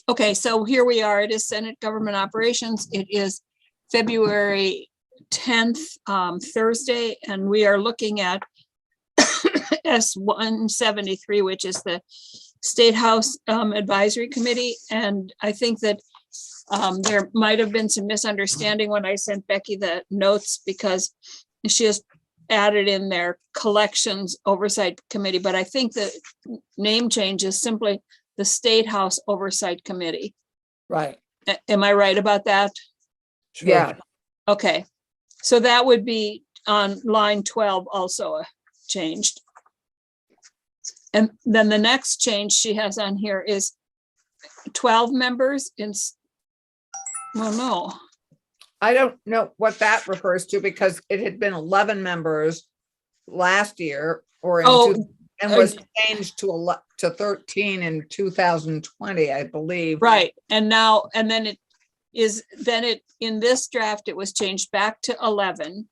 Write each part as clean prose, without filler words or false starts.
Okay, so here we are. It is Senate Government Operations. It is February 10th, Thursday, and we are looking at S-173, which is the State House Advisory Committee. And I think that there might have been some misunderstanding when I sent Becky the notes, because she has added in their Collections Oversight Committee, but I think the name change is simply the State House Oversight Committee. Right. Am I right about that? Sure. Yeah. Okay, so that would be on line 12 also changed. And then the next change she has on here is 12 members in, well, no. I don't know what that refers to, because it had been 11 members last year and was changed to 13 in 2020, I believe. Right. And now, and then in this draft, it was changed back to 11.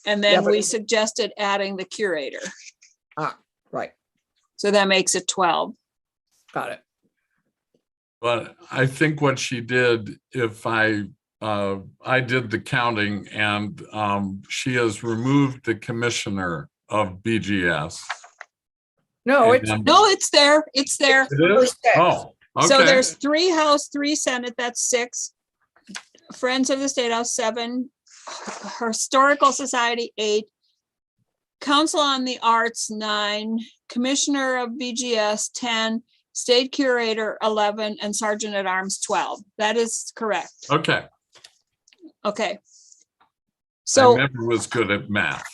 And then we suggested adding the curator. Right. So that makes it 12. Got it. But I think what she did, if I did the counting, and Oh, she has removed the commissioner of BGS. No, it's there. It's there. It is? Oh, okay. So there's 3 House, 3 Senate, that's 6. Friends of the State House, 7. Historical Society, 8. Council on the Arts, 9. Commissioner of BGS, 10. State Curator, 11. And Sergeant at Arms, 12. That is correct. Okay. Okay. I So, never was good at math.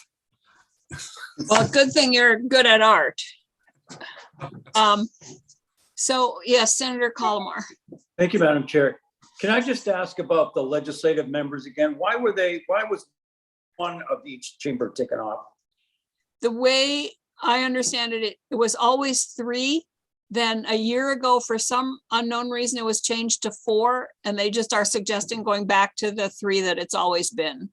well, good thing you're good at art. So yes, Senator Colomar. Thank you, Madam Chair. Can I just ask about the legislative members again? Why was one of each chamber taken off? The way I understand it, it was always 3. Then a year ago, for some unknown reason, it was changed to 4, and they just are suggesting going back to the 3 that it's always been.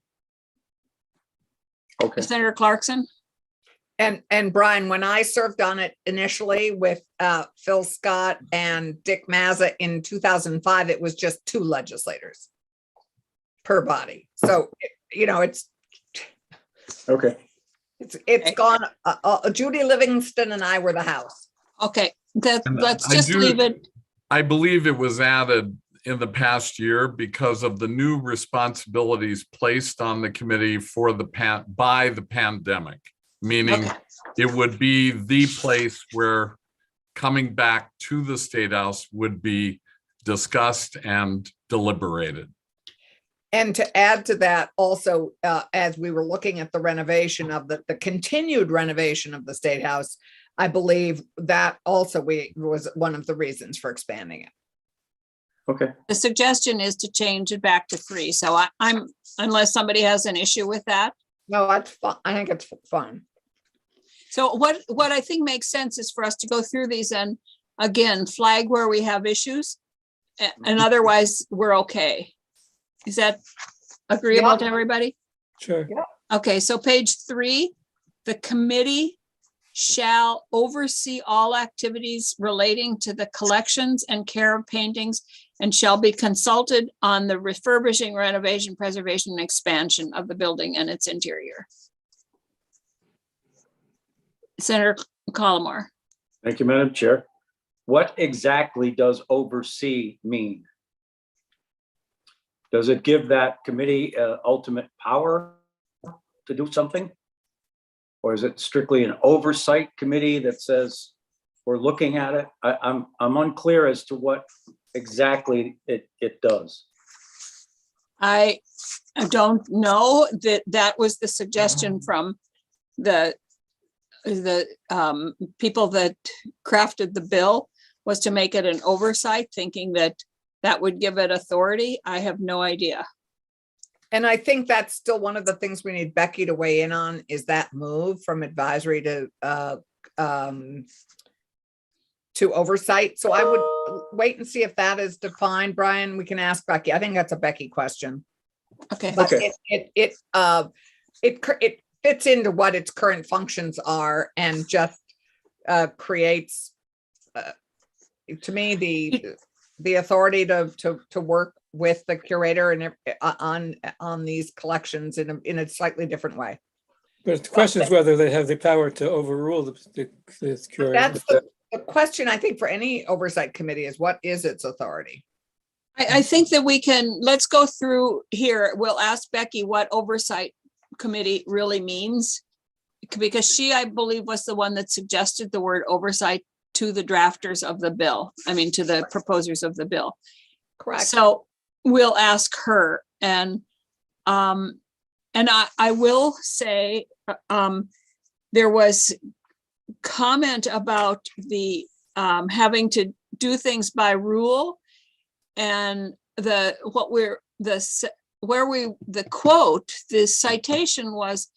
Okay. Senator Clarkson? And Brian, when I served on it initially with Phil Scott and Dick Mazza in 2005, it was just 2 legislators per body. So, it's Okay. it's gone. Judy Livingston and I were the House. Okay, And let's just leave it. I believe it was added in the past year because of the new responsibilities placed on the committee for by the pandemic, meaning it would be the place where coming back to the State House would be discussed and deliberated. And to add to that, also, as we were looking at the renovation of the continued renovation of the State House, I believe that also was one of the reasons for expanding it. Okay. The suggestion is to change it back to 3. So I'm, unless somebody has an issue with that. No, that's fine. I think it's fine. So what I think makes sense is for us to go through these and again, flag where we have issues, and otherwise we're okay. Is that agreeable to everybody? Sure. Yeah. Okay, so page 3, the committee shall oversee all activities relating to the collections and care of paintings and shall be consulted on the refurbishing, renovation, preservation, and expansion of the building and its interior. Senator Colomar. Thank you, Madam Chair. What exactly does oversee mean? Does it give that committee ultimate power to do something? Or is it strictly an oversight committee that says we're looking at it? I'm unclear as to what exactly it does. I don't know that was the suggestion from the people that crafted the bill, was to make it an oversight, thinking that would give it authority. I have no idea. And I think that's still one of the things we need Becky to weigh in on, is that move from advisory to oversight. So I would wait and see if that is defined. Brian, we can ask Becky. I think that's a Becky question. Okay. But Okay. it fits into what its current functions are, and just creates, to me, the authority to work with the curator and on these collections in a slightly different way. But the question is whether they have the power to overrule the curator. That's the question, I think, for any oversight committee is what is its authority? I think that we can, let's go through here. We'll ask Becky what oversight committee really means. Because she, I believe, was the one that suggested the word oversight to the drafters of the bill. I mean, to the proposers of the bill. Correct. So we'll ask her and I will say, there was comment about the having to do things by rule and the quote, the citation was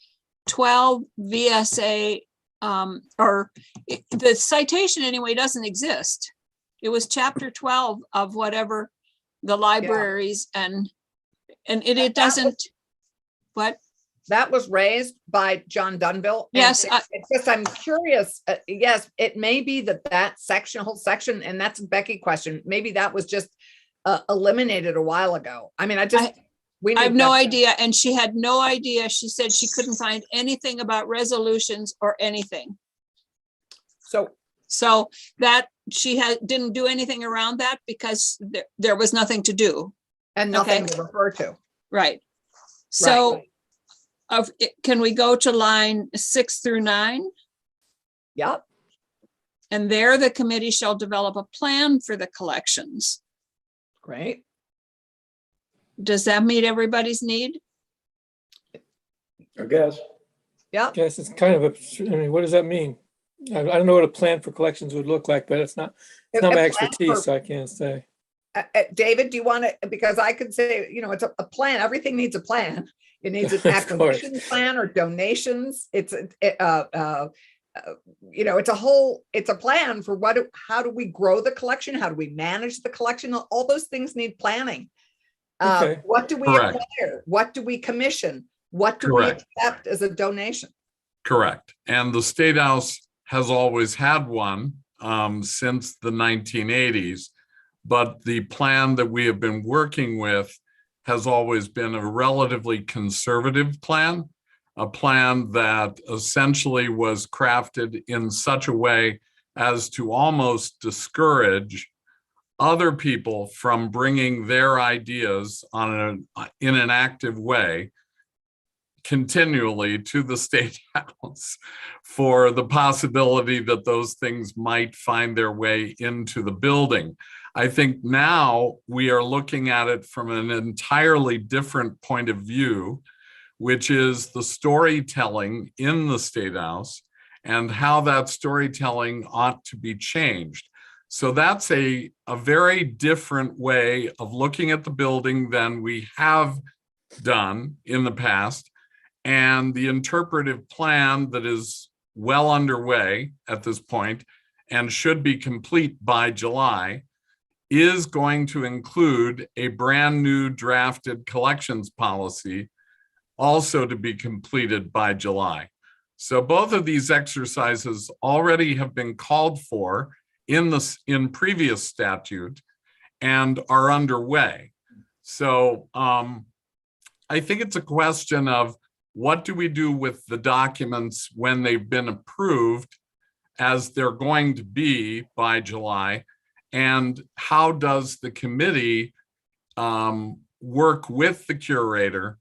12 VSA, the citation anyway doesn't exist. It was chapter 12 of whatever the libraries and it doesn't, what? That was raised by John Dunville. and Yes, it's just, I'm curious. Yes, it may be that whole section, and that's a Becky question. Maybe that was just eliminated a while ago. I mean, I have no idea. And she had no idea. She said she couldn't find anything about resolutions or anything. So that she didn't do anything around that because there was nothing to do. And nothing to refer to. Right. So Right. Can we go to line 6 through 9? Yep. And there the committee shall develop a plan for the collections. Great. Does that meet everybody's need? I guess. Yep. Yes, it's kind of I mean, what does that mean? I don't know what a plan for collections would look like, but it's not A my plan expertise, for- so I can't say. David, do you want to, because I could say, it's a plan. Everything needs a plan. It needs an Of course. acquisition plan or donations. It's it's a plan for how do we grow the collection? How do we manage the collection? All those things need planning. Okay. What do we Correct. acquire? What do we commission? What do we Correct. accept as a donation? Correct. And the State House has always had one since the 1980s. But the plan that we have been working with has always been a relatively conservative plan, a plan that essentially was crafted in such a way as to almost discourage other people from bringing their ideas in an active way continually to the State House for the possibility that those things might find their way into the building. I think now we are looking at it from an entirely different point of view, which is the storytelling in the State House and how that storytelling ought to be changed. So that's a very different way of looking at the building than we have done in the past. And the interpretive plan that is well underway at this point and should be complete by July is going to include a brand new drafted collections policy also to be completed by July. So both of these exercises already have been called for in previous statute and are underway. So I think it's a question of what do we do with the documents when they've been approved as they're going to be by July? And how does the committee work with the curator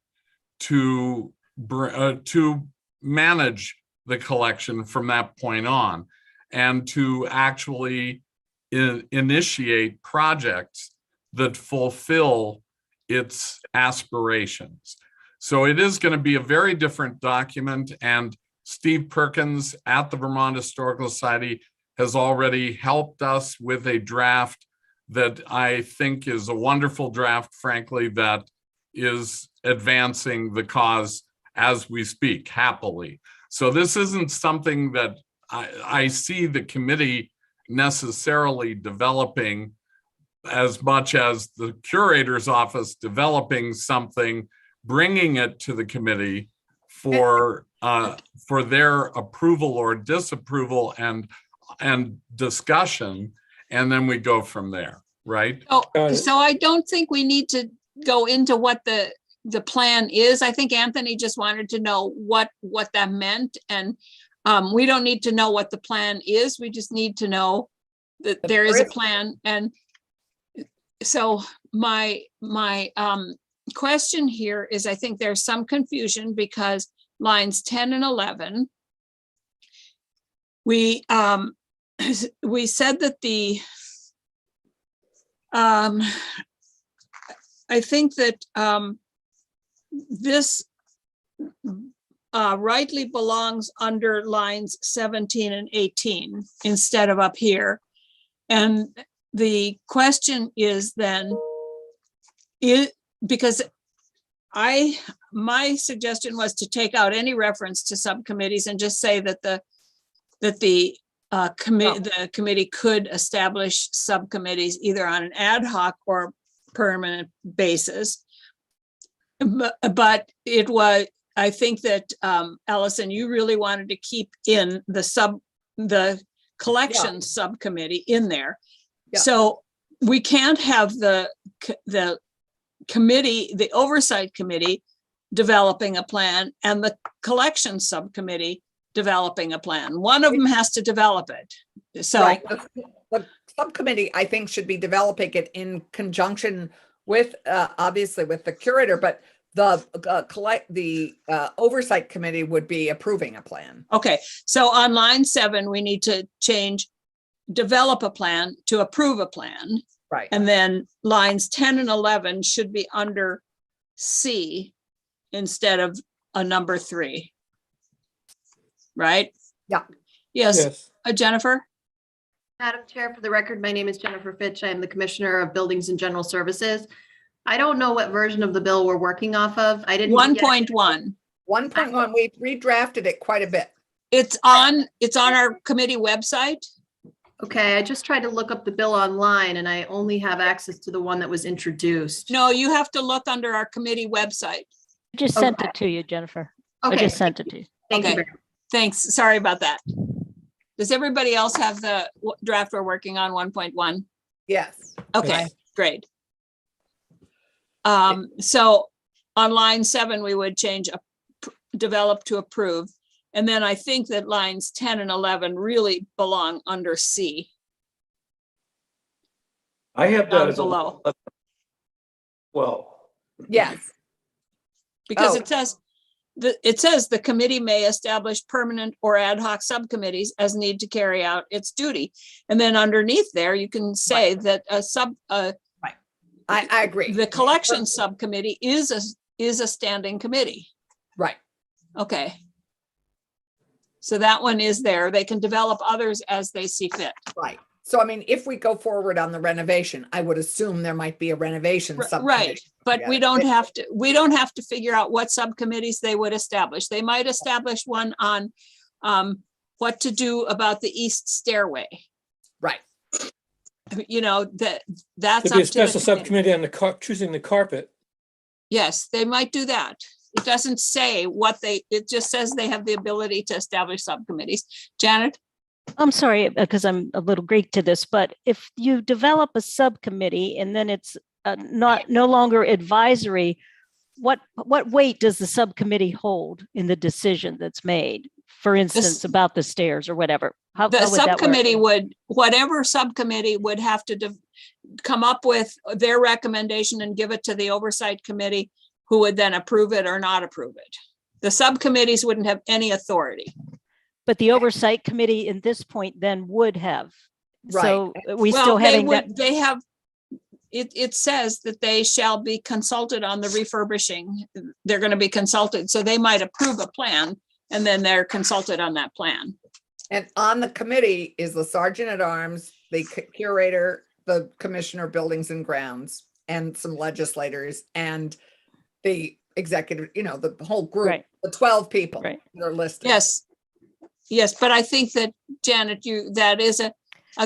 to manage the collection from that point on and to actually initiate projects that fulfill its aspirations? So it is going to be a very different document, and Steve Perkins at the Vermont Historical Society has already helped us with a draft that I think is a wonderful draft, frankly, that is advancing the cause as we speak, happily. So this isn't something that I see the committee necessarily developing as much as the curator's office developing something, bringing it to the committee for their approval or disapproval and discussion, and then we go from there. right? Got it. So I don't think we need to go into what the plan is. I think Anthony just wanted to know what that meant. And we don't need to know what the plan is. We just need to know that That there is there a is- plan. And so my question here is, I think there's some confusion because lines 10 and 11, we said that I think that this rightly belongs under lines 17 and 18 instead of up here. And the question is then, because my suggestion was to take out any reference to subcommittees and just say that the committee could establish subcommittees either on an ad hoc or permanent basis. But it was, I think that Allison, you really wanted to keep in the collection subcommittee in there. Yeah. So we can't have the committee, the oversight committee developing a plan and the collection subcommittee developing a plan. One of them has to develop it. So, Right. The subcommittee, I think, should be developing it in conjunction with, obviously with the curator, but the oversight committee would be approving a plan. okay, so on line 7, we need to change develop a plan to approve a plan. Right. And then lines 10 and 11 should be under C instead of a number 3. Right? Yeah. Yes, Yes. Jennifer? Madam Chair, for the record, my name is Jennifer Fitch. I am the Commissioner of Buildings and General Services. I don't know what version of the bill we're working off of. I didn't. 1.1. 1.1, we redrafted it quite a bit. It's on our committee website. Okay, I just tried to look up the bill online and I only have access to the one that was introduced. No, you have to look under our committee website. I just sent it to you, Jennifer. I Okay, just sent it to you. thank you okay. very much. Thanks. Sorry about that. Does everybody else have the draft we're working on 1.1? Yes. Okay, Yes. great. So on line 7, we would change develop to approve. And then I think that lines 10 and 11 really belong under C, I have that down as a, below, well, Yes. because Oh. it says the committee may establish permanent or ad hoc subcommittees as need to carry out its duty. And then underneath there, you can say that I agree. the collection subcommittee is a standing committee. Right. Okay. So that one is there. They can develop others as they see fit. Right. So, I mean, if we go forward on the renovation, I would assume there might be a renovation Right, subcommittee. but we together. don't have to figure out what subcommittees they would establish. They might establish one on what to do about the east stairway. Right. You know, that's There'd be a up to the special committee. subcommittee on the choosing the carpet. Yes, they might do that. It doesn't say it just says they have the ability to establish subcommittees. Janet? I'm sorry, because I'm a little Greek to this, but if you develop a subcommittee and then it's no longer advisory, what weight does the subcommittee hold in the decision that's made? For instance, about the stairs or whatever. How The would that work? subcommittee whatever subcommittee would have to come up with their recommendation and give it to the oversight committee, who would then approve it or not approve it. The subcommittees wouldn't have any authority. But the oversight committee in this point then would have. Right. So we Well, still they having that. would, they have, it says that they shall be consulted on the refurbishing. They're going to be consulted, so they might approve a plan and then they're consulted on that plan. And on the committee is the sergeant at arms, the curator, the commissioner of buildings and grounds, and some legislators and the executive, the whole group, Right. the 12 people Right. that are listed. Yes, but I think that Janet, that is a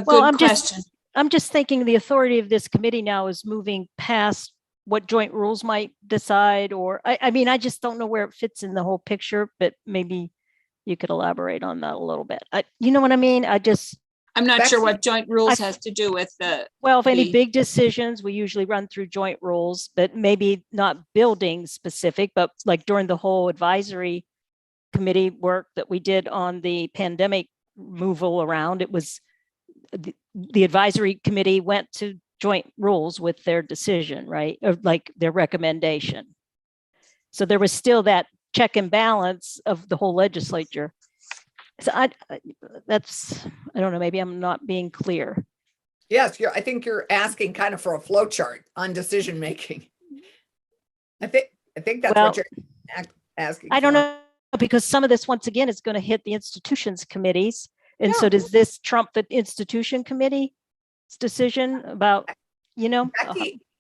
Well, good question. I'm just thinking the authority of this committee now is moving past what joint rules might decide, or I mean, I just don't know where it fits in the whole picture, but maybe you could elaborate on that a little bit. You know what I mean? I'm not sure Becky, what joint rules I- has to do with the, Well, if any the- big decisions, we usually run through joint rules, but maybe not building specific, but like during the whole advisory committee work that we did on the pandemic removal around, it was the advisory committee went to joint rules with their decision, right? Or like their recommendation. So there was still that check and balance of the whole legislature. So I don't know, maybe I'm not being clear. Yes, I think you're asking kind of for a flow chart on decision making. I think that's Well, what you're asking. I don't for. know, because some of this, once again, is going to hit the institutions committees. And so Yeah. does this trump the institution committee's decision about,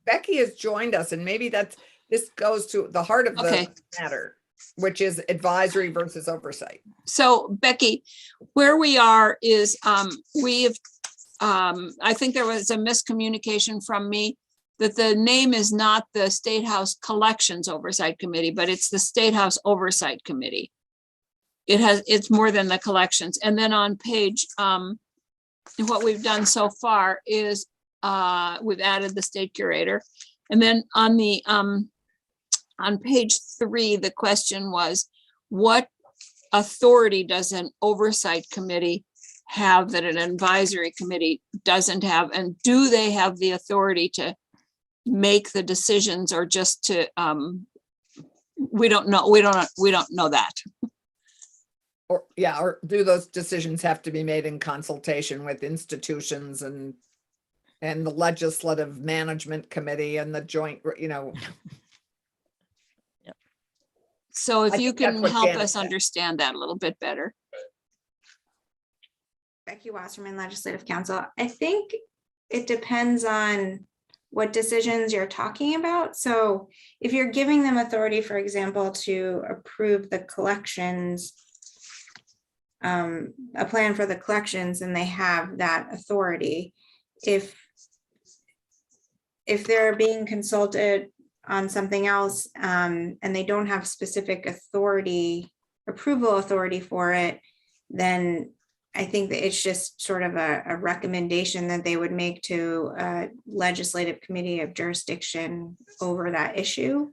Becky has joined us, and maybe this goes to the heart of Okay. the matter, which is advisory versus oversight. so Becky, where we are is, I think there was a miscommunication from me that the name is not the State House Collections Oversight Committee, but it's the State House Oversight Committee. It's more than the collections. And then on page, what we've done so far is, we've added the state curator. And then on page 3, the question was, what authority does an oversight committee have that an advisory committee doesn't have? And do they have the authority to make the decisions, or just to, we don't know that. Or do those decisions have to be made in consultation with institutions and the legislative management committee and the joint, So I if you think that's can what help Janet us said. understand that a little bit better. Becky Wasserman, Legislative Counsel. I think it depends on what decisions you're talking about. So if you're giving them authority, for example, to approve the collections, a plan for the collections, and they have that authority. If they're being consulted on something else, and they don't have specific approval authority for it, then I think that it's just sort of a recommendation that they would make to a legislative committee of jurisdiction over that issue.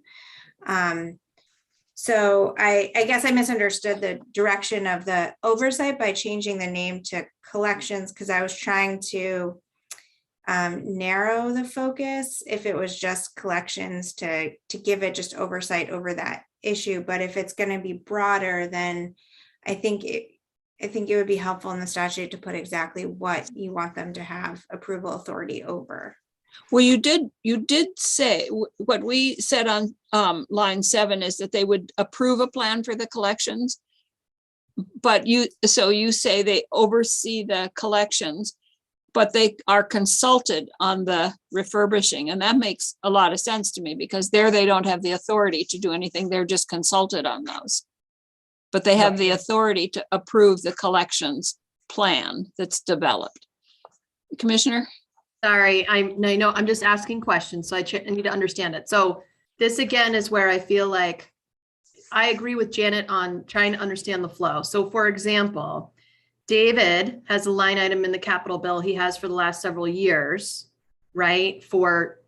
So I guess I misunderstood the direction of the oversight by changing the name to collections, because I was trying to narrow the focus if it was just collections to give it just oversight over that issue. But if it's going to be broader, then I think it would be helpful in the statute to put exactly what you want them to have approval authority over. Well, you did say, what we said on line 7 is that they would approve a plan for the collections. But you say they oversee the collections, but they are consulted on the refurbishing. And that makes a lot of sense to me, because they don't have the authority to do anything. They're just consulted on those. But they have the authority to approve the collections plan that's developed. Commissioner? Sorry, I know, I'm just asking questions, so I need to understand it. So this again is where I feel like I agree with Janet on trying to understand the flow. So for example, David has a line item in the capital bill he has for the last several years, right? For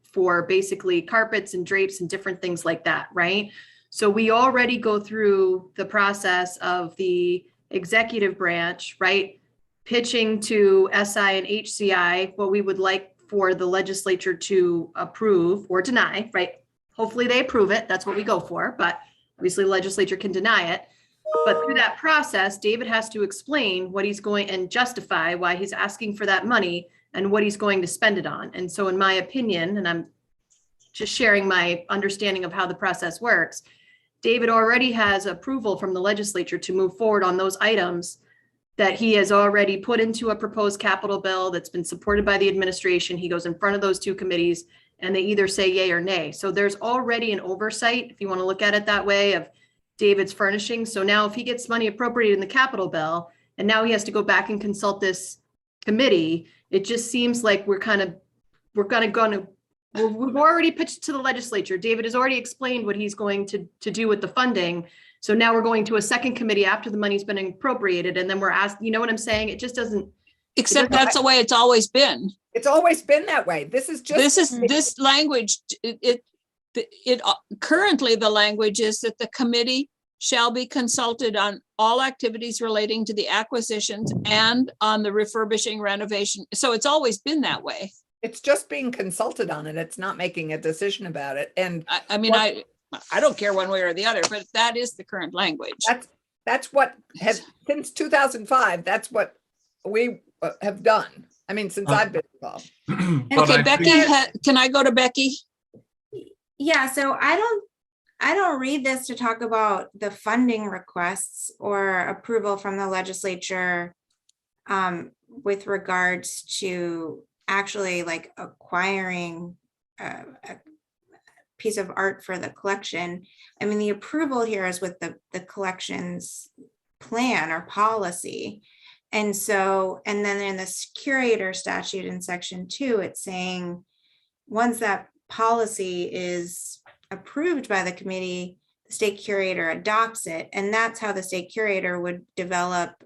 basically carpets and drapes and different things like that, right? So we already go through the process of the executive branch, right? Pitching to SI and HCI what we would like for the legislature to approve or deny, right? Hopefully they approve it. That's what we go for, but obviously the legislature can deny it. But through that process, David has to explain what he's going and justify why he's asking for that money and what he's going to spend it on. And so in my opinion, and I'm just sharing my understanding of how the process works, David already has approval from the legislature to move forward on those items that he has already put into a proposed capital bill that's been supported by the administration. He goes in front of those two committees and they either say yay or nay. So there's already an oversight, if you want to look at it that way, of David's furnishing. So now if he gets money appropriated in the capital bill and now he has to go back and consult this committee, it just seems like we've already pitched to the legislature. David has already explained what he's going to do with the funding. So now we're going to a second committee after the money's been appropriated, and then we're asked, you know what I'm saying? It just doesn't, except that's the way it's always been. It's always been that way. This is just. This language, currently the language is that the committee shall be consulted on all activities relating to the acquisitions and on the refurbishing renovation. So it's always been that way. It's just being consulted on it. It's not making a decision about it. And I mean, What- I don't care one way or the other, but that is the current language. that's what has, since 2005, that's what we have done. I mean, since I've been involved. But Okay, I Becky, think- can I go to Becky? Yeah, so I don't read this to talk about the funding requests or approval from the legislature with regards to actually like acquiring a piece of art for the collection. I mean, the approval here is with the collections plan or policy. And so, and then in this curator statute in section 2, it's saying once that policy is approved by the committee, the state curator adopts it. And that's how the state curator would develop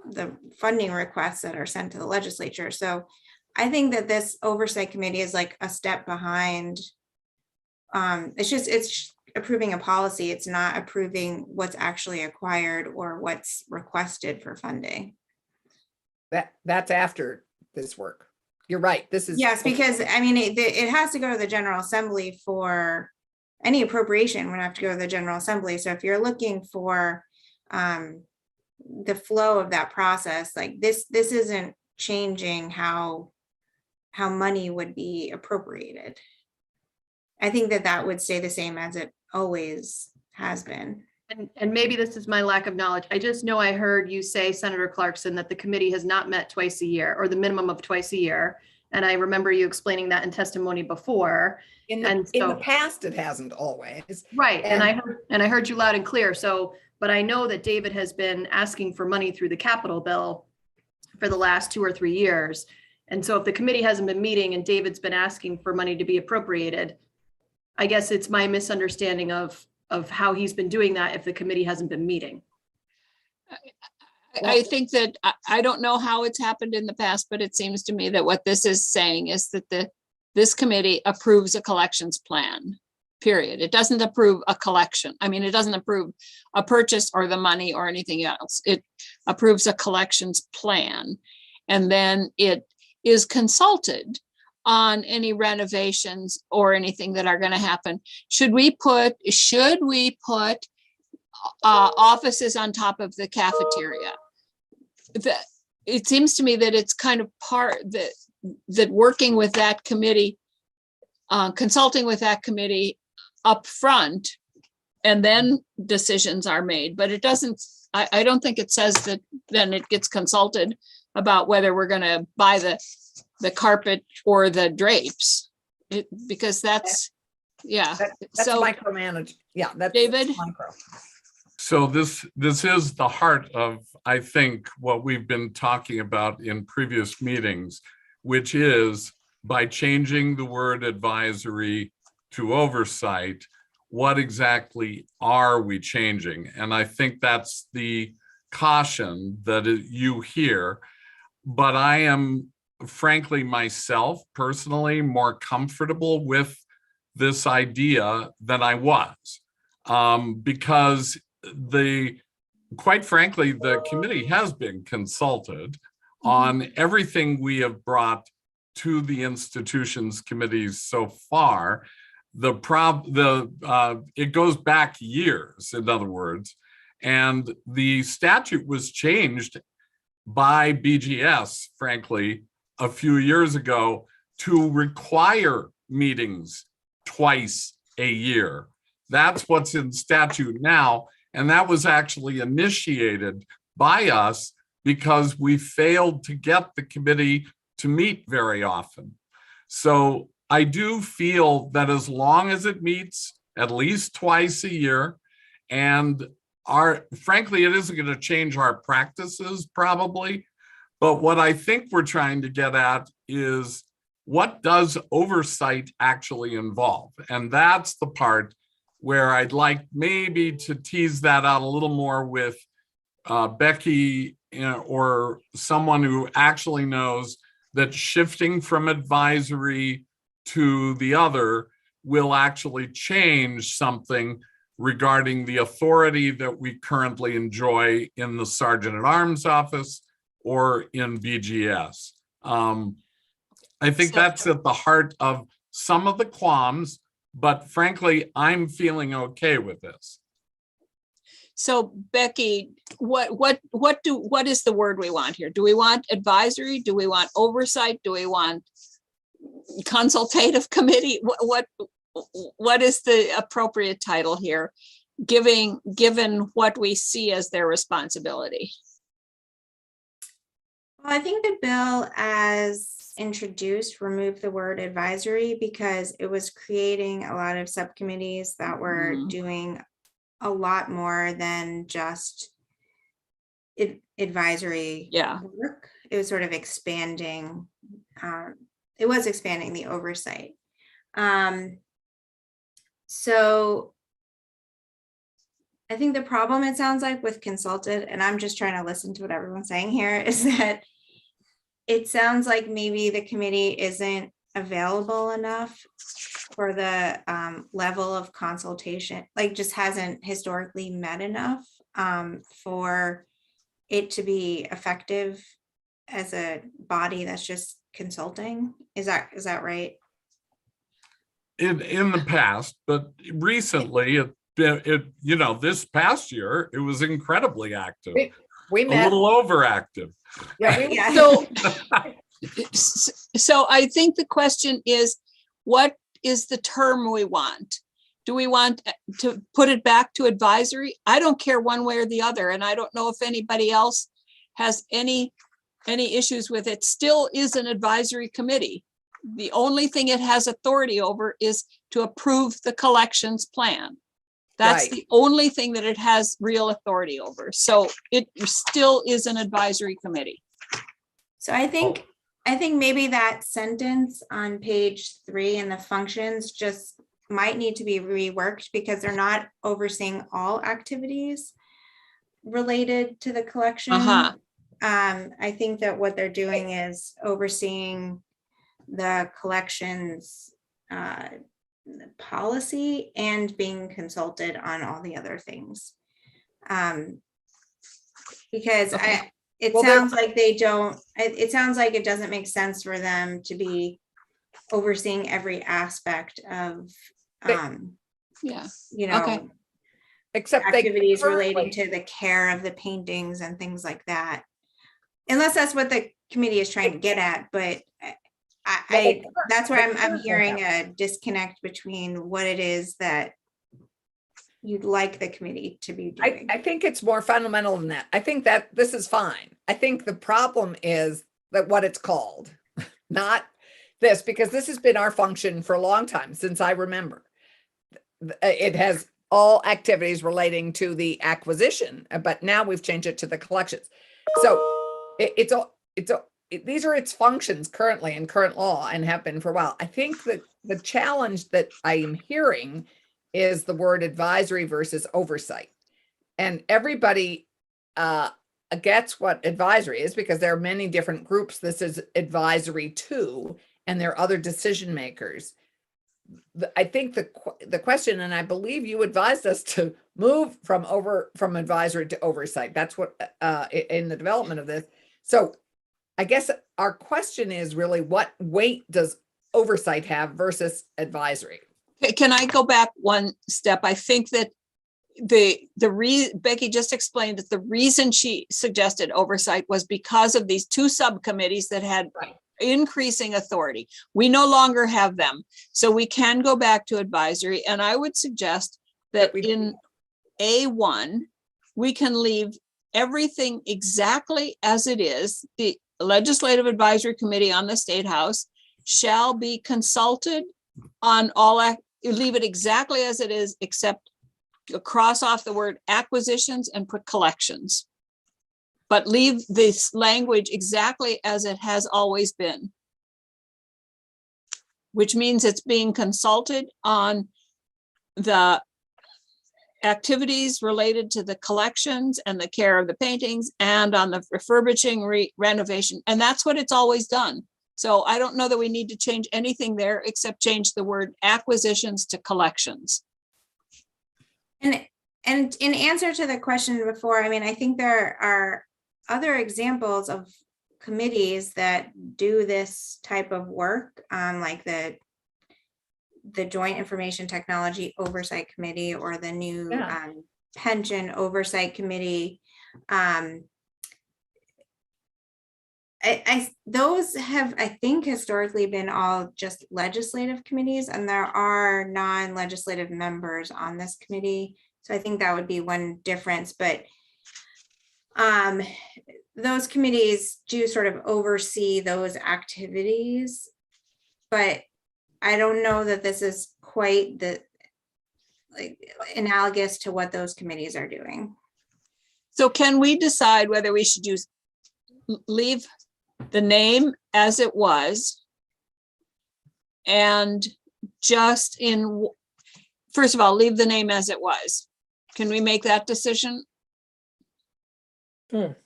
the funding requests that are sent to the legislature. So I think that this oversight committee is like a step behind. It's approving a policy. It's not approving what's actually acquired or what's requested for funding. That's after this work. You're right. This is. Yes, because I mean, it has to go to the General Assembly for any appropriation would have to go to the General Assembly. So if you're looking for the flow of that process, like this isn't changing how money would be appropriated. I think that would stay the same as it always has been. And maybe this is my lack of knowledge. I just know I heard you say, Senator Clarkson, that the committee has not met twice a year or the minimum of twice a year. And I remember you explaining that in testimony before. In and the so- past, it hasn't always. Right. And And- I heard you loud and clear. So, but I know that David has been asking for money through the capital bill for the last 2 or 3 years. And so if the committee hasn't been meeting and David's been asking for money to be appropriated, I guess it's my misunderstanding of how he's been doing that if the committee hasn't been meeting. I think that, I don't know how it's happened in the past, but it seems to me that what this is saying is that this committee approves a collections plan, period. It doesn't approve a collection. I mean, it doesn't approve a purchase or the money or anything else. It approves a collections plan. And then it is consulted on any renovations or anything that are going to happen. Should we put offices on top of the cafeteria? It seems to me that it's kind of part that working with that committee, consulting with that committee up front, and then decisions are made. But it doesn't, I don't think it says that then it gets consulted about whether we're going to buy the carpet or the drapes. Because that's, yeah. That's So micromanaged. Yeah, that's David? micro. So this is the heart of, I think, what we've been talking about in previous meetings, which is by changing the word advisory to oversight, what exactly are we changing? And I think that's the caution that you hear. But I am, frankly, myself personally more comfortable with this idea than I was, because quite frankly, the committee has been consulted on everything we have brought to the institutions committees so far. It goes back years, in other words, and the statute was changed by BGS, frankly, a few years ago to require meetings twice a year. That's what's in statute now. And that was actually initiated by us because we failed to get the committee to meet very often. So I do feel that as long as it meets at least twice a year, and frankly, it isn't going to change our practices probably, but what I think we're trying to get at is what does oversight actually involve? And that's the part where I'd like maybe to tease that out a little more with Becky or someone who actually knows that shifting from advisory to the other will actually change something regarding the authority that we currently enjoy in the Sergeant at Arms office or in BGS. I think So- that's at the heart of some of the qualms, but frankly, I'm feeling okay with this. So Becky, what is the word we want here? Do we want advisory? Do we want oversight? Do we want consultative committee? What is the appropriate title here, given what we see as their responsibility? Well, I think the bill as introduced removed the word advisory because it was creating a lot of subcommittees that were Mhm. doing a lot more than just advisory Yeah. work. It was sort of expanding, it was expanding the oversight. So I think the problem, it sounds like, with consulted, and I'm just trying to listen to what everyone's saying here, is that it sounds like maybe the committee isn't available enough for the level of consultation, like just hasn't historically met enough for it to be effective as a body that's just consulting. Is that right? In the past, but recently, this past year, it was incredibly active, We a met, little overactive. yeah, Yeah. So I think the question is, what is the term we want? Do we want to put it back to advisory? I don't care one way or the other, and I don't know if anybody else has any issues with it. Still is an advisory committee. The only thing it has authority over is to approve the collections plan. That's Right. the only thing that it has real authority over. So it still is an advisory committee. So I think maybe that sentence on page 3 in the functions just might need to be reworked because they're not overseeing all activities related to the collection. Uh-huh. I think that what they're doing is overseeing the collections policy and being consulted on all the other things. Because Okay. it Well, sounds like they don't, it sounds like it doesn't make sense for them to be overseeing every aspect of, Yeah. you Okay. know, except they activities relating currently- to the care of the paintings and things like that. Unless that's what the committee is trying to get at, but that's where I'm hearing a disconnect between what it is that you'd like the committee to be doing. I think it's more fundamental than that. I think that this is fine. I think the problem is that what it's called, not this, because this has been our function for a long time, since I remember. It has all activities relating to the acquisition, but now we've changed it to the collections. So these are its functions currently in current law and have been for a while. I think that the challenge that I am hearing is the word advisory versus oversight. And everybody gets what advisory is because there are many different groups this is advisory to, and there are other decision makers. I think the question, and I believe you advised us to move from advisory to oversight. That's what in the development of this. So I guess our question is really, what weight does oversight have versus advisory? Can I go back one step? I think that Becky just explained that the reason she suggested oversight was because of these two subcommittees that had Right. increasing authority. We no longer have them, so we can go back to advisory. And I would suggest that we in A1, we can leave everything exactly as it is. The Legislative Advisory Committee on the State House shall be consulted on all, leave it exactly as it is, except cross off the word acquisitions and put collections. But leave this language exactly as it has always been. Which means it's being consulted on the activities related to the collections and the care of the paintings and on the refurbishing, renovation, and that's what it's always done. So I don't know that we need to change anything there except change the word acquisitions to collections. And in answer to the question before, I mean, I think there are other examples of committees that do this type of work, like the Joint Information Technology Oversight Committee or the new Yeah. Pension Oversight Committee. Those have, I think, historically been all just legislative committees, and there are non-legislative members on this committee. So I think that would be one difference, but those committees do sort of oversee those activities. But I don't know that this is quite analogous to what those committees are doing. So can we decide whether we should leave the name as it was and just first of all, leave the name as it was? Can we make that decision? Sure.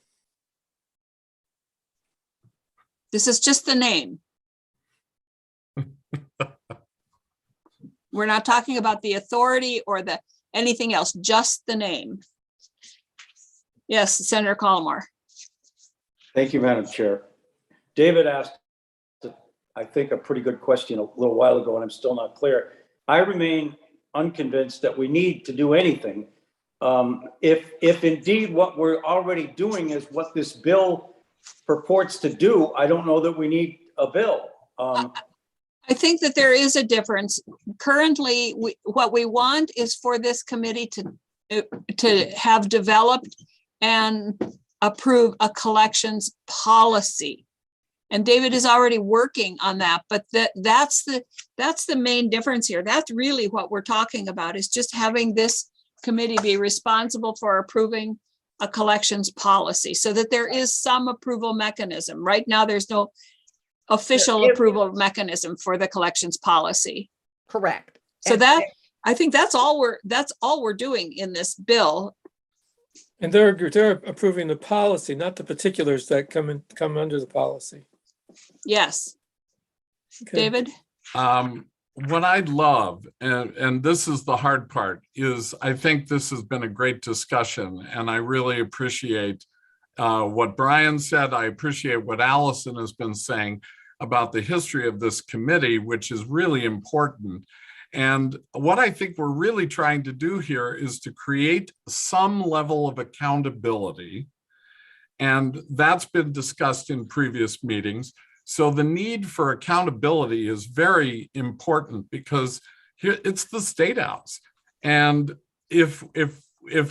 This is just the name. We're not talking about the authority or anything else, just the name. Yes, Senator Colmore. Thank you, Madam Chair. David asked, I think, a pretty good question a little while ago, and I'm still not clear. I remain unconvinced that we need to do anything. If indeed what we're already doing is what this bill purports to do, I don't know that we need a bill. I think that there is a difference. Currently, what we want is for this committee to have developed and approve a collections policy. And David is already working on that, but that's the main difference here. That's really what we're talking about, is just having this committee be responsible for approving a collections policy so that there is some approval mechanism. Right now, there's no official approval mechanism for the collections policy. Correct. So And- that, I think that's all we're doing in this bill. And they're approving the policy, not the particulars that come under the policy. Yes, Okay. David? What I'd love, and this is the hard part, is I think this has been a great discussion, and I really appreciate what Brian said. I appreciate what Allison has been saying about the history of this committee, which is really important. And what I think we're really trying to do here is to create some level of accountability. And that's been discussed in previous meetings. So the need for accountability is very important because here it's the State House. And if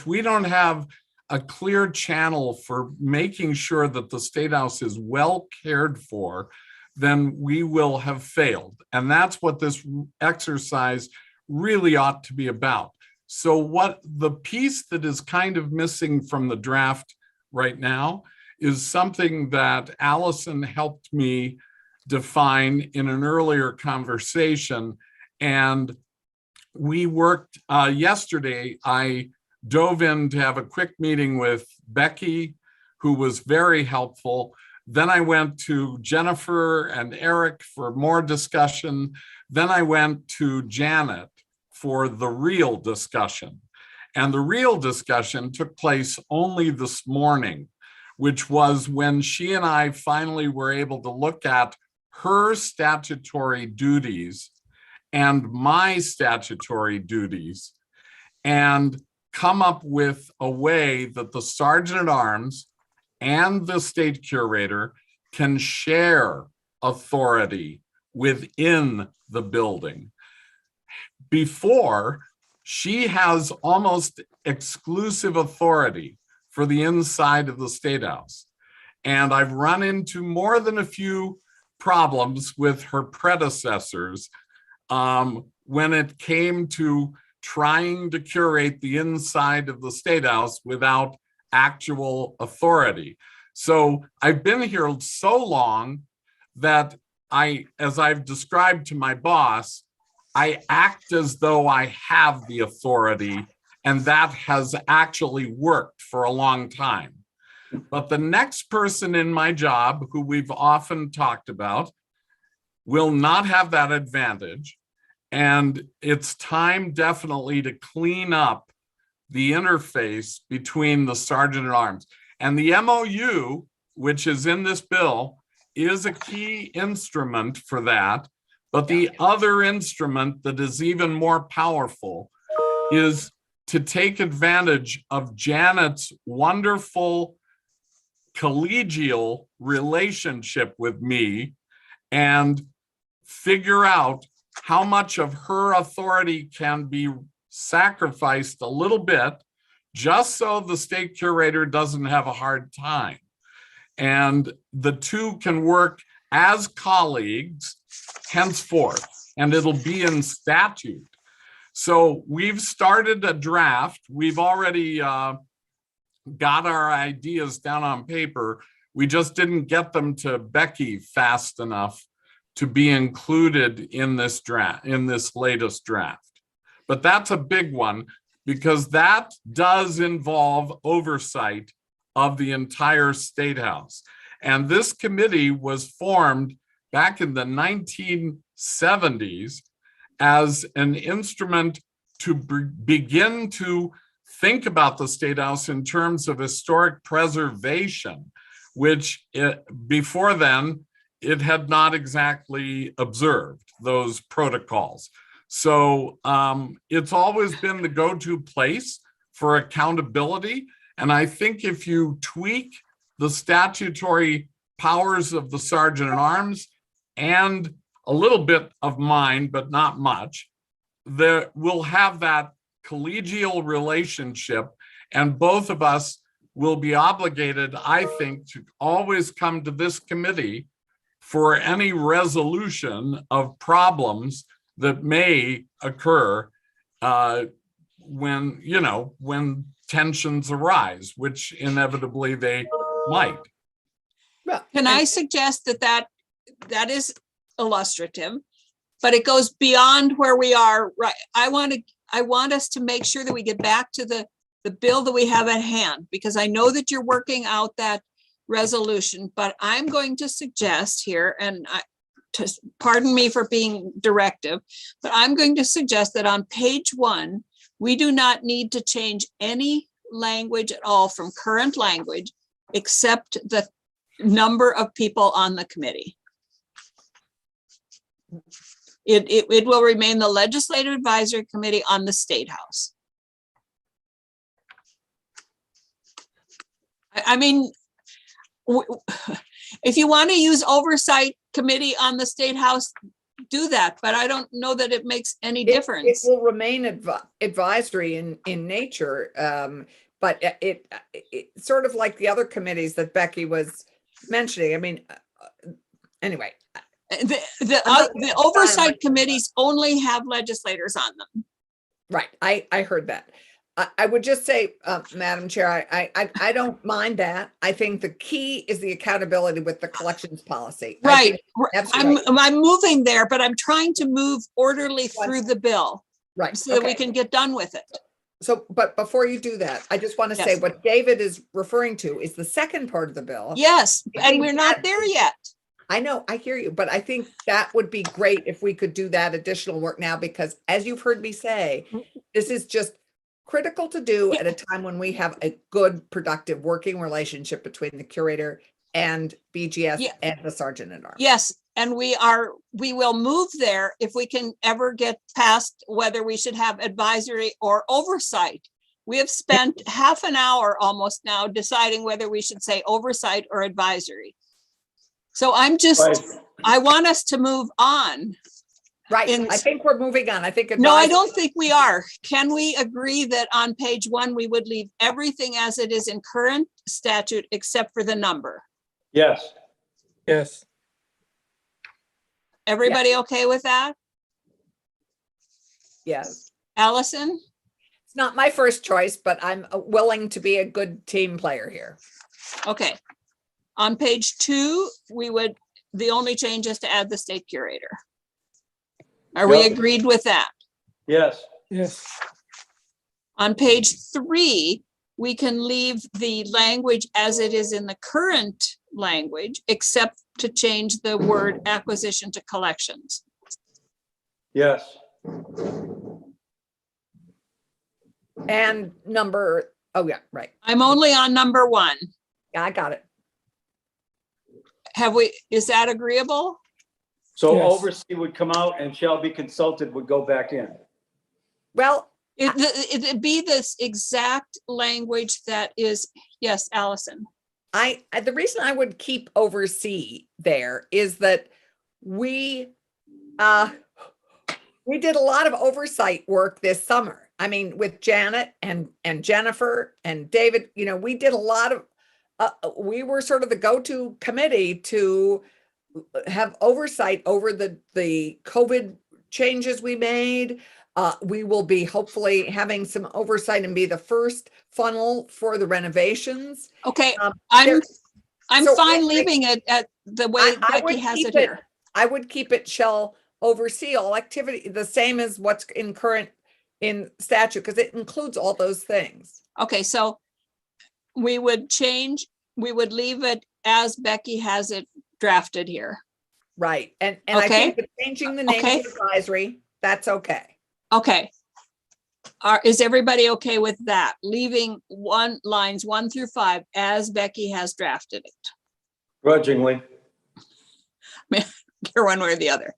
we don't have a clear channel for making sure that the State House is well cared for, then we will have failed. And that's what this exercise really ought to be about. So what the piece that is kind of missing from the draft right now is something that Allison helped me define in an earlier conversation. And we worked yesterday, I dove in to have a quick meeting with Becky, who was very helpful. Then I went to Jennifer and Eric for more discussion. Then I went to Janet for the real discussion. And the real discussion took place only this morning, which was when she and I finally were able to look at her statutory duties and my statutory duties and come up with a way that the Sergeant at Arms and the state curator can share authority within the building. Before, she has almost exclusive authority for the inside of the State House. And I've run into more than a few problems with her predecessors when it came to trying to curate the inside of the State House without actual authority. So I've been here so long that as I've described to my boss, I act as though I have the authority And that has actually worked for a long time. But the next person in my job, who we've often talked about, will not have that advantage. And it's time definitely to clean up the interface between the sergeant at arms. And the MOU, which is in this bill, is a key instrument for that. But the other instrument that is even more powerful is to take advantage of Janet's wonderful collegial relationship with me and figure out how much of her authority can be sacrificed a little bit, just so the state curator doesn't have a hard time. And the two can work as colleagues henceforth, and it'll be in statute. So we've started a draft. We've already got our ideas down on paper. We just didn't get them to Becky fast enough to be included in this draft, in this latest draft. But that's a big one, because that does involve oversight of the entire State House. And this committee was formed back in the 1970s as an instrument to begin to think about the State House in terms of historic preservation, which before then, it had not exactly observed those protocols. So it's always been the go-to place for accountability. And I think if you tweak the statutory powers of the Sergeant at Arms and a little bit of mine, but not much, we'll have that collegial relationship, and both of us will be obligated, I think, to always come to this committee for any resolution of problems that may occur when, you know, when tensions arise, which inevitably they might. Can I suggest that is illustrative, but it goes beyond where we are, right? I want us to make sure that we get back to the bill that we have at hand, because I know that you're working out that resolution, but I'm going to suggest here, and pardon me for being directive, but I'm going to suggest that on page 1, we do not need to change any language at all from current language, except the number of people on the committee. It will remain the Legislative Advisory Committee on the State House. I mean, if you want to use Oversight Committee on the State House, do that, but I don't know that it makes any difference. It will remain advisory in nature, but it sort of like the other committees that Becky was mentioning. I mean, anyway. The Oversight Committees only have legislators on them. Right, I heard that. I would just say, Madam Chair, I don't mind that. I think the key is the accountability with the collections policy. Right. Absolutely. I'm moving there, but I'm trying to move orderly through the bill. Right. So that we can get done with it. So, but before you do that, I just want to say what David is referring to is the second part of the bill. Yes, and we're not there yet. I know, I hear you, but I think that would be great if we could do that additional work now, because as you've heard me say, this is just critical to do at a time when we have a good, productive working relationship between the curator and BGS and the Sergeant at Arms. Yes, and we will move there if we can ever get past whether we should have advisory or oversight. We have spent half an hour almost now deciding whether we should say oversight or advisory. So I want us to move on. Right, I think we're moving on. I think. No, I don't think we are. Can we agree that on page 1, we would leave everything as it is in current statute except for the number? Yes. Yes. Everybody okay with that? Yes. Allison? It's not my first choice, but I'm willing to be a good team player here. Okay. On page 2, the only change is to add the state curator. Are we agreed with that? Yes. Yes. On page 3, we can leave the language as it is in the current language, except to change the word acquisition to collections. Yes. And number, oh yeah, right. I'm only on number 1. Yeah, I got it. Is that agreeable? So Yes. oversee would come out and shall be consulted would go back in. Well, It'd be this exact language that is, yes, Allison. the reason I would keep oversee there is that we did a lot of oversight work this summer. I mean, with Janet and Jennifer and David, you know, we did a lot of, we were sort of the go-to committee to have oversight over the COVID changes we made. We will be hopefully having some oversight and be the first funnel for the renovations. Okay, Um, I'm there- so fine I- leaving it at the way I would Becky has keep it here. I would keep it shall oversee all activity, the same as what's in current in statute, because it includes all those things. Okay, so we would leave it as Becky has it drafted here. Right. And I Okay. think that changing the name Okay. to advisory, that's okay. Okay. Is everybody okay with that? Leaving lines 1 through 5 as Becky has drafted it. Grudgingly. Here one way or the other.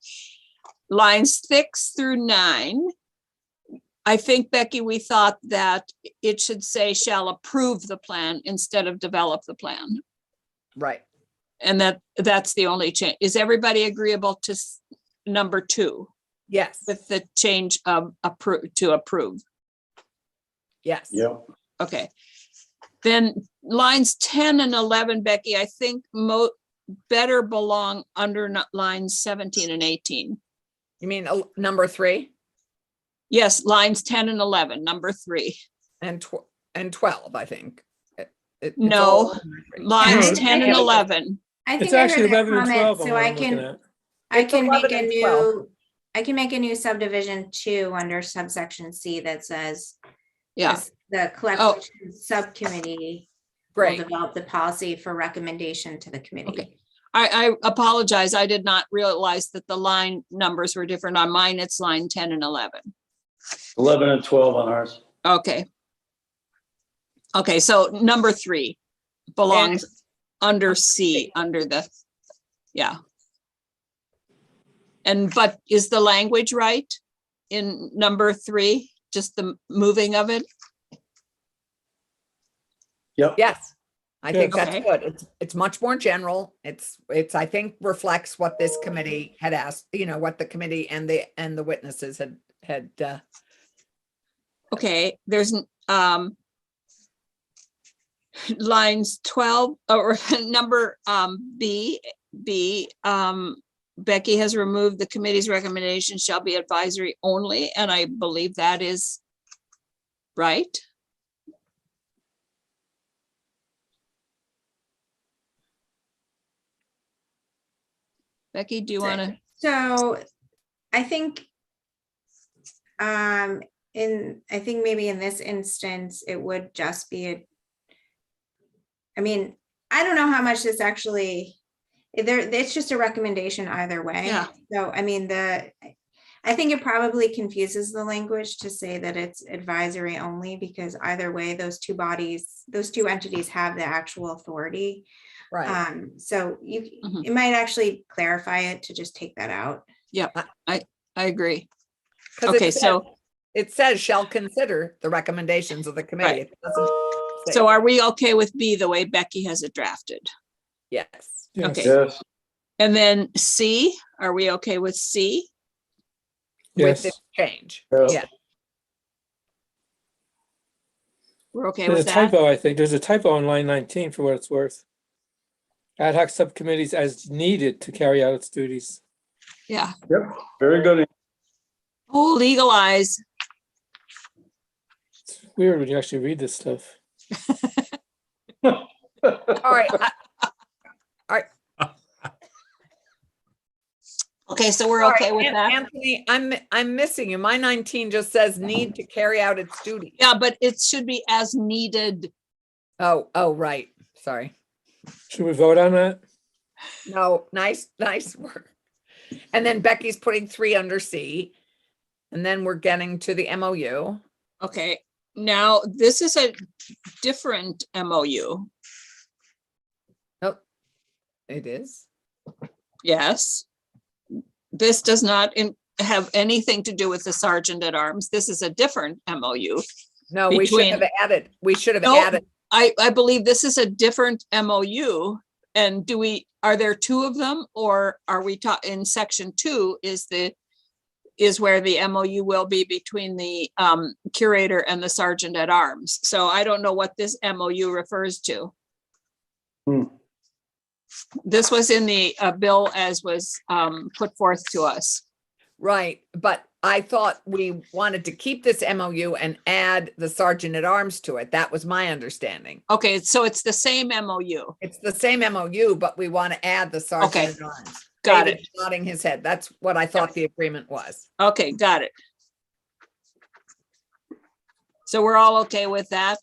Lines 6 through 9. I think, Becky, we thought that it should say shall approve the plan instead of develop the plan. Right. And that's the only change. Is everybody agreeable to number 2 Yes. with the change of approve? Yes. Yep. Okay. Then lines 10 and 11, Becky, I think better belong under lines 17 and 18. You mean number 3 Yes, lines 10 and 11, number 3. and 12, I think. It's No. all in number 3. Lines No, 10 and 11. I It's think I actually heard that 11 and comment, 12 on so what I I'm looking can, at. I It's can make 11 a and 12. new, I can make a new subdivision 2 under subsection C that says Yeah, the collection subcommittee will Great. develop the policy for recommendation to the committee. Okay. I apologize. I did not realize that the line numbers were different. On mine, it's line 10 and 11. 11 and 12 on ours. Okay. Okay, so number 3 belongs under C, under the, yeah. But is the language right in number 3? Just the moving of it? Yep. Yes. I think Yes. that's Okay. good. It's much more general. It's I think reflects what this committee had asked, you know, what the committee and the witnesses had Okay, there's lines 12 or number B, Becky has removed the committee's recommendation shall be advisory only, and I believe that is right. Becky, do you want to? So I think I think maybe in this instance, it would just be I mean, I don't know how much this actually, it's just a recommendation either way. Yeah. So, I mean, I think it probably confuses the language to say that it's advisory only, because either way, those two entities have the actual authority. right. So Mhm. it might actually clarify it to just take that out. I agree. 'Cause Okay, so, it says shall consider the recommendations of the committee. It doesn't say- so are we okay with B the way Becky has it drafted? Yes. Yes. Okay. Yes. And then C, are we okay with C? With Yes. this change. Yeah. Yeah. We're okay There's a with that? typo, I think. There's a typo on line 19 for what it's worth. Ad hoc subcommittees as needed to carry out its duties. Yeah. Yep. Very good. Oh, legalize. It's weird when you actually read this stuff. All right. Okay, so we're Sorry, okay with that? Anthony, I'm missing you. My 19 just says need to carry out its duty. Yeah, but it should be as needed. Oh, right. Sorry. Should we vote on that? No, nice work. And then Becky's putting 3 under C. And then we're getting to the MOU. Okay, now this is a different MOU. Oh, it is. Yes. This does not have anything to do with the Sergeant at Arms. This is a different MOU. No, we should have Between- added, No. added. I believe this is a different MOU. And are there 2 of them, or are we in section 2 is where the MOU will be between the curator and the Sergeant at Arms. So I don't know what this MOU refers to. Hmm. This was in the bill as was put forth to us. Right, but I thought we wanted to keep this MOU and add the Sergeant at Arms to it. That was my understanding. Okay, so it's the same MOU. It's the same MOU, but we want to add the Sergeant at Arms. Got David's nodding his head. That's what I thought the agreement was. Okay, got it. So we're all okay with that?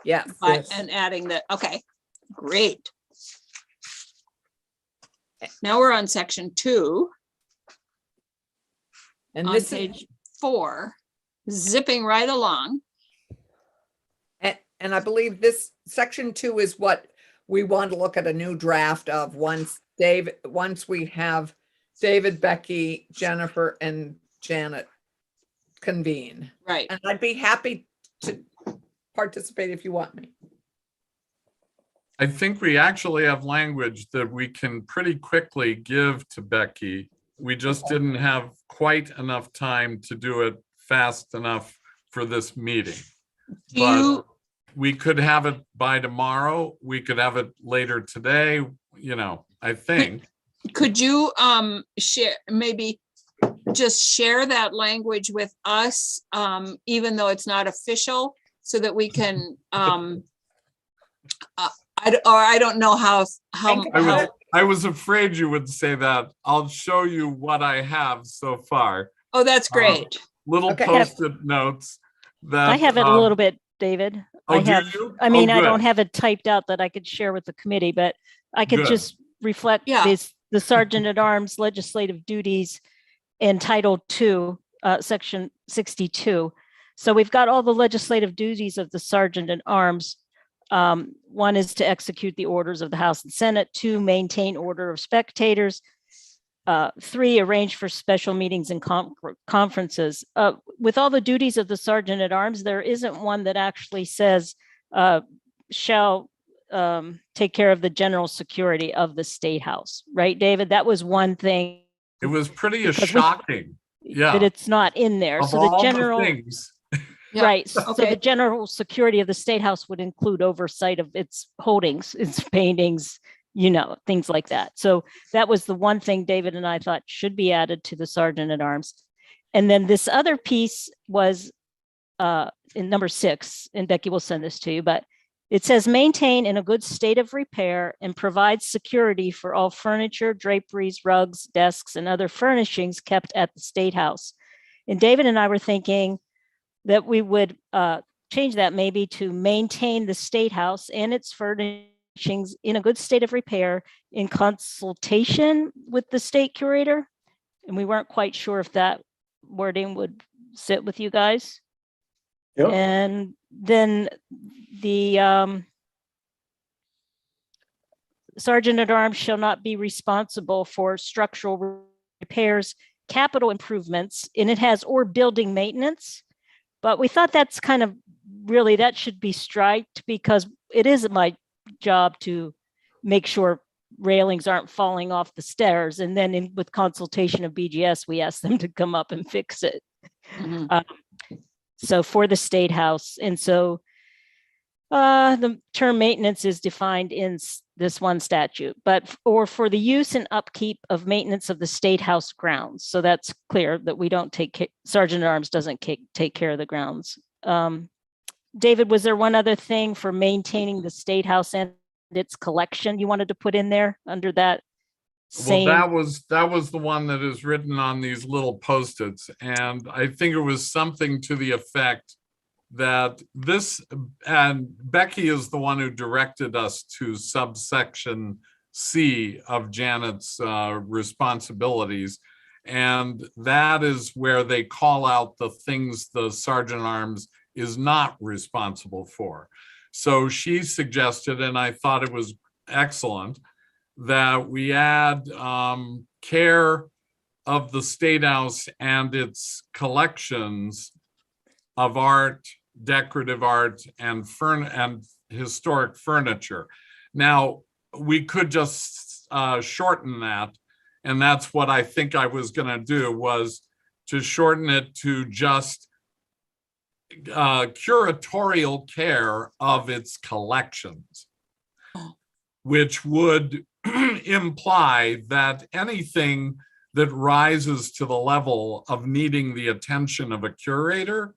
Yeah. Yes. And adding the, okay, great. Now we're on section 2, And on this is, page 4, zipping right along. and I believe this section 2 is what we want to look at a new draft of once we have David, Becky, Jennifer, and Janet convene. Right. And I'd be happy to participate if you want me. I think we actually have language that we can pretty quickly give to Becky. We just didn't have quite enough time to do it fast enough for this meeting. Do you, We could have it by tomorrow. We could have it later today, I think. could you share, maybe just share that language with us, even though it's not official, so that we can, I don't know how, Think about it. I was afraid you would say that. I'll show you what I have so far. oh, that's great. Little Okay. post-it notes that. I have it a little bit, David. Oh, I do have, you? I mean, Oh, I don't good. have it typed out that I could share with the committee, but I could Good. just reflect Yeah. the Sergeant at Arms legislative duties in Title II, Section 62. So we've got all the legislative duties of the Sergeant at Arms. One is to execute the orders of the House and Senate. 2, maintain order of spectators. 3, arrange for special meetings and conferences. With all the duties of the Sergeant at Arms, there isn't one that actually says shall take care of the general security of the State House, right, David? That was one thing It was pretty Because we- shocking. Yeah. that it's not in there. Of So the all general, things. Yeah, right, so okay. the general security of the State House would include oversight of its holdings, its paintings, things like that. So that was the one thing David and I thought should be added to the Sergeant at Arms. And then this other piece was in number 6, and Becky will send this to you, but it says maintain in a good state of repair and provide security for all furniture, draperies, rugs, desks, and other furnishings kept at the State House. And David and I were thinking that we would change that maybe to maintain the State House and its furnishings in a good state of repair in consultation with the state curator. And we weren't quite sure if that wording would sit with you guys. Yep. And then the Sergeant at Arms shall not be responsible for structural repairs, capital improvements, and it has or building maintenance. But we thought that's kind of really, that should be striked because it is my job to make sure railings aren't falling off the stairs. And then with consultation of BGS, we asked them to come up and fix it. Mhm. So for the State House. And so the term maintenance is defined in this one statute, or for the use and upkeep of maintenance of the State House grounds. So that's clear that we don't Sergeant at Arms doesn't take care of the grounds. David, was there one other thing for maintaining the State House and its collection you wanted to put in there under that Well, same. that was the one that is written on these little Post-its, and I think it was something to the effect that this, and Becky is the one who directed us to subsection C of Janet's responsibilities. And that is where they call out the things the Sergeant at Arms is not responsible for. So she suggested, and I thought it was excellent, that we add care of the State House and its collections of art, decorative art, and historic furniture. Now, we could just shorten that, and that's what I think I was going to do, was to shorten it to just curatorial care of its collections, which would imply that anything that rises to the level of needing the attention of a curator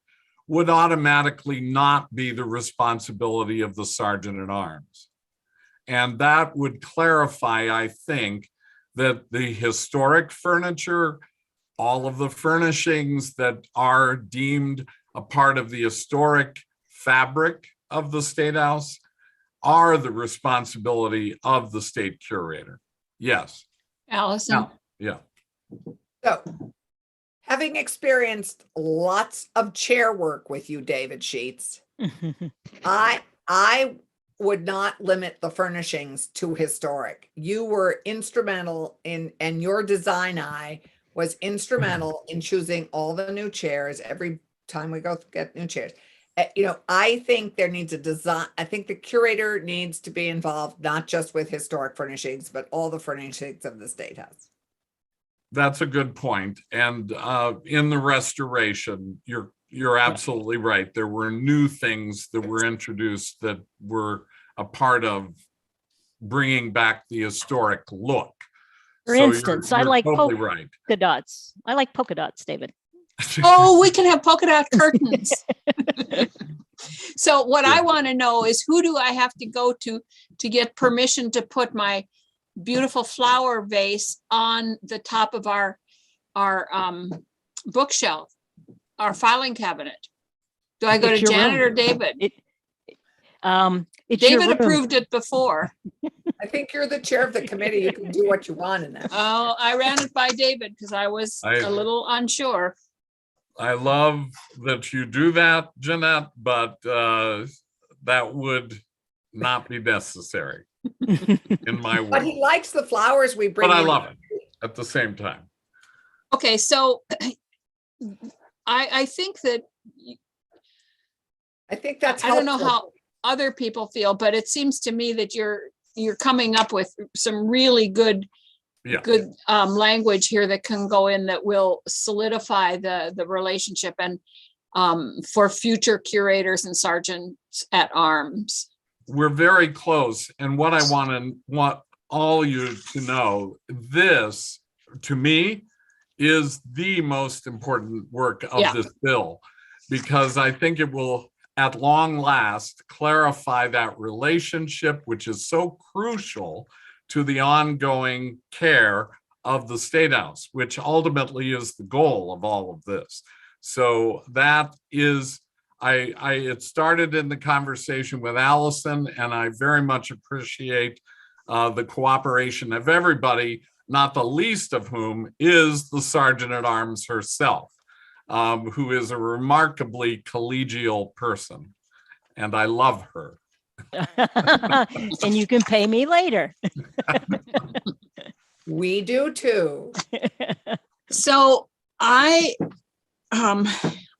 would automatically not be the responsibility of the Sergeant at Arms. And that would clarify, I think, that the historic furniture, all of the furnishings that are deemed a part of the historic fabric of the State House are the responsibility of the state curator. Yes. Allison? Now, yeah. So, having experienced lots of chair work with you, David Sheets, I would not limit the furnishings to historic. You were instrumental in, and your design eye was instrumental in choosing all the new chairs every time we go get new chairs. You know, I think there needs a design. I think the curator needs to be involved, not just with historic furnishings, but all the furnishings of the State House. That's a good point. And in the restoration, you're absolutely right. There were new things that were introduced that were a part of bringing back the historic look. For So instance, I you're like totally right. polka dots. I like polka dots, David. Oh, we can have polka dot curtains. So what I Yeah. want to know is, who do I have to go to get permission to put my beautiful flower vase on the top of our bookshelf, our filing cabinet? Do I go It's to your Janet room. or David? It's your David room. approved it before. I think you're the chair of the committee. You can do what you want in that. Oh, I ran it by David because I was I- a little unsure. I love that you do that, Jeanette, but that would not be necessary in my But he world. likes the flowers we bring. But I in. love it at the same time. Okay, so I think that, I think that's I don't know helpful. how other people feel, but it seems to me that you're coming up with some really good Yeah. language here that can go in that will solidify the relationship and for future curators and sergeants at arms. We're very close. And what I want all you to know, this, to me, is the most important work of Yeah. this bill, because I think it will, at long last, clarify that relationship, which is so crucial to the ongoing care of the State House, which ultimately is the goal of all of this. So that is, it started in the conversation with Allison, and I very much appreciate the cooperation of everybody, not the least of whom is the Sergeant at Arms herself, who is a remarkably collegial person, and I love her. And you can pay me later. We do too. So I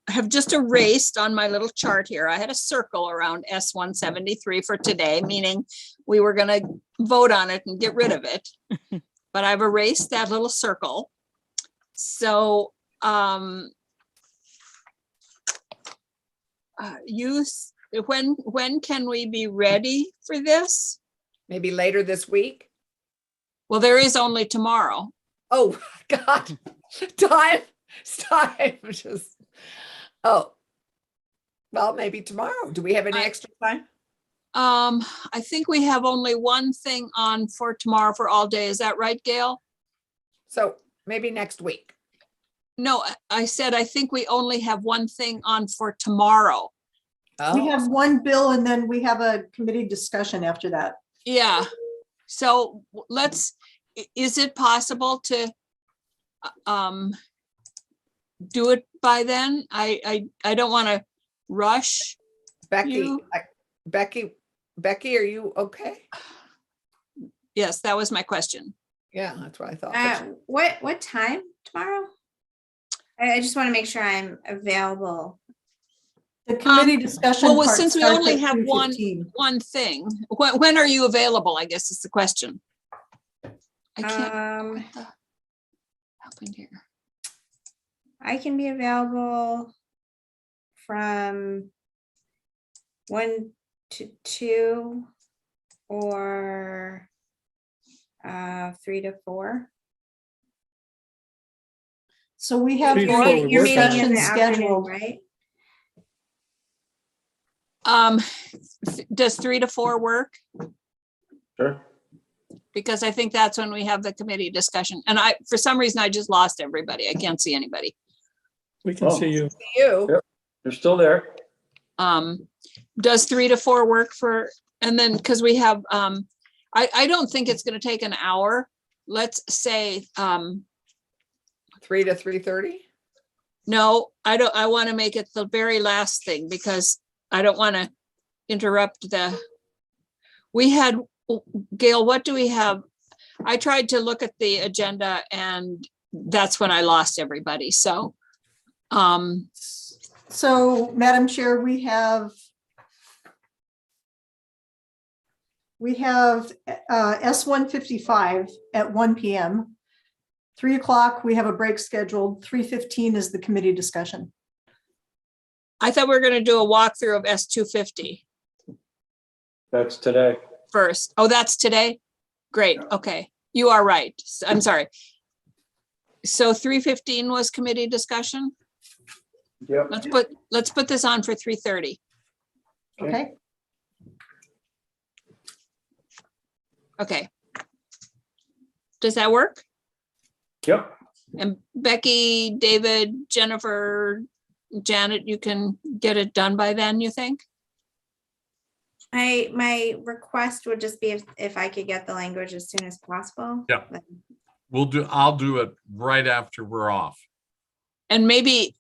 have just erased on my little chart here. I had a circle around S-173 for today, meaning we were going to vote on it and get rid of it. But I've erased that little circle. So when can we be ready for this? Maybe later this week. Well, there is only tomorrow. Oh, God. Time. Just, oh. Well, maybe tomorrow. Do we have any extra time? I think we have only one thing on for tomorrow for all day. Is that right, Gail? So maybe next week. No, I said, I think we only have one thing on for tomorrow. We Oh, have one bill and then we have a committee discussion after that. Yeah, so is it possible to do it by then? I don't want to rush. Becky, you- Becky, are you okay? Yes, that was my question. Yeah, that's what I thought. What time tomorrow? I just want to make sure I'm available. The committee discussion. well, part since we starts only at have 3:15. One thing. When are you available, I guess is the question. I can't. What the happened here? I can be available from 1 to 2 or 3 to 4. So we have Three to your four You're would you're work meeting in discussion the afternoon, scheduled. right? Does 3 to 4 work? Sure. Because I think that's when we have the committee discussion. And for some reason, I just lost everybody. I can't see anybody. We can Oh. see you. You, Yep. They're still there. Does 3 to 4 work for, and then, because we have, I don't think it's gonna take an hour. Let's say, 3 to 3:30? no, I want to make it the very last thing because I don't want to interrupt we had, Gail, what do we have? I tried to look at the agenda and that's when I lost everybody. So, So, Madam Chair, we have S-155 at 1 PM. 3 o'clock, we have a break scheduled. 3:15 is the committee discussion. I thought we were going to do a walkthrough of S-250 That's today. first. Oh, that's today? Great. Okay. You are right. I'm sorry. So 3:15 was committee discussion. Yep. Let's put this on for 3:30. Okay, Okay. Does that work? Yep. And Becky, David, Jennifer, Janet, you can get it done by then, you think? My request would just be if I could get the language as soon as possible. Yeah. I'll do it right after we're off. And maybe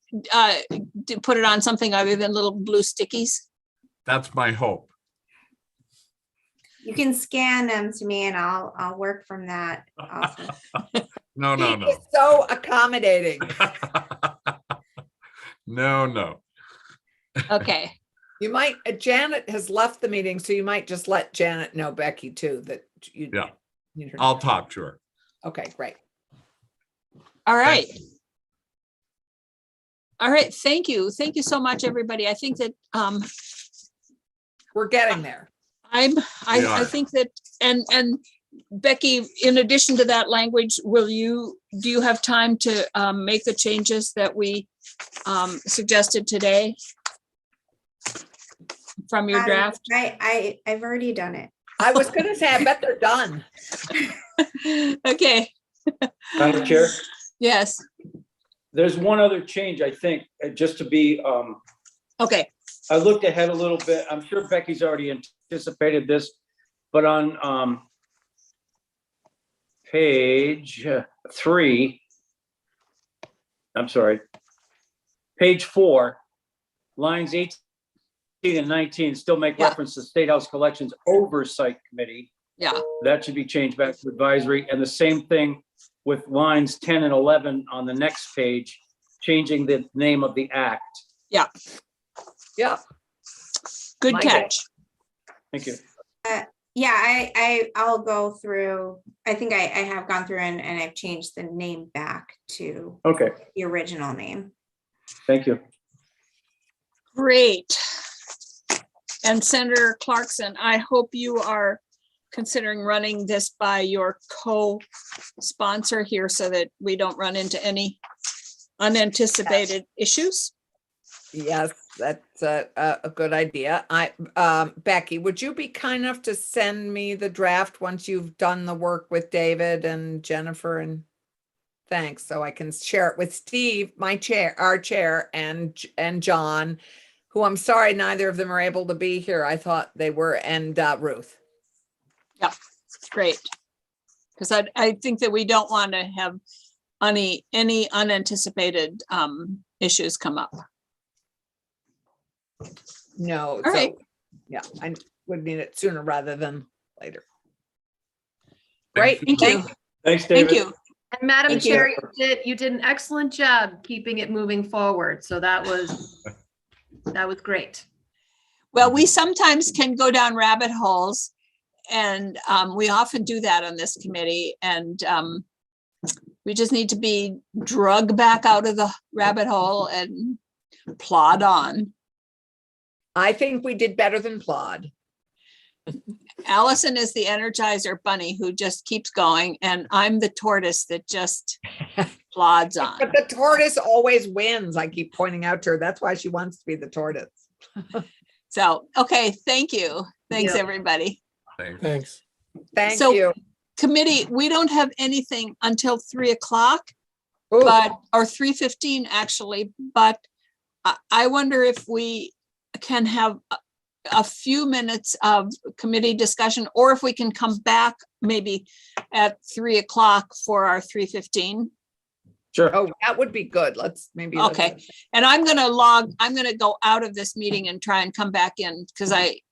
put it on something other than little blue stickies. That's my hope. You can scan them to me and I'll work from that also. No, no, no. He's so accommodating. No. Okay. You might, Janet has left the meeting, so you might just let Janet know, Becky, too, that you. Yeah. need her- I'll talk to her. Okay, great. All right. All right. Thank you. Thank you so much, everybody. I think that We're getting there. I We are. think that, and Becky, in addition to that language, do you have time to make the changes that we suggested today from your draft? I've already done it. I was gonna say, I bet they're done. Okay, Madam Chair, yes, there's one other change, I think, just to be, okay, I looked ahead a little bit. I'm sure Becky's already anticipated this, but on page 3, I'm sorry, page 4, lines 18 and 19 still make Yeah. reference to State House Collections Oversight Committee. yeah, That should be changed back to advisory. And the same thing with lines 10 and 11 on the next page, changing the name of the act. Yeah, good My catch. Thank you. Yeah, I'll go through. I think I have gone through and I've changed the name back to Okay, the original name. thank you. Great. And Senator Clarkson, I hope you are considering running this by your co-sponsor here so that we don't run into any unanticipated issues. Yes, that's a good idea. Becky, would you be kind enough to send me the draft once you've done the work with David and Jennifer and thanks, so I can share it with Steve, my chair, our chair, and John, who I'm sorry neither of them are able to be here. I thought they were, and Ruth. Great. Because I think that we don't want to have any unanticipated issues come up. No, All right. so, yeah, I would need it sooner rather than later. Thank Great, Thank you. Thanks, David. Thank you. And Madam Thank you. Chair, you did an excellent job keeping it moving forward. So that was great. Well, we sometimes can go down rabbit holes, and we often do that on this committee, and we just need to be drugged back out of the rabbit hole and plod on. I think we did better than Plod. Allison is the Energizer bunny who just keeps going, and I'm the tortoise that just plods on. But the tortoise always wins. I keep pointing out to her. That's why she wants to be the tortoise. So, okay, thank you. Thanks, Yeah. everybody. Thanks. Thanks. Thank So- you. Committee, we don't have anything until 3:00, Ooh, or 3:15 actually, but I wonder if we can have a few minutes of committee discussion, or if we can come back maybe at 3:00 for our 3:15. Sure. Oh, that would be good. Let's maybe. Okay. And I'm gonna go out of this meeting and try and come back in, because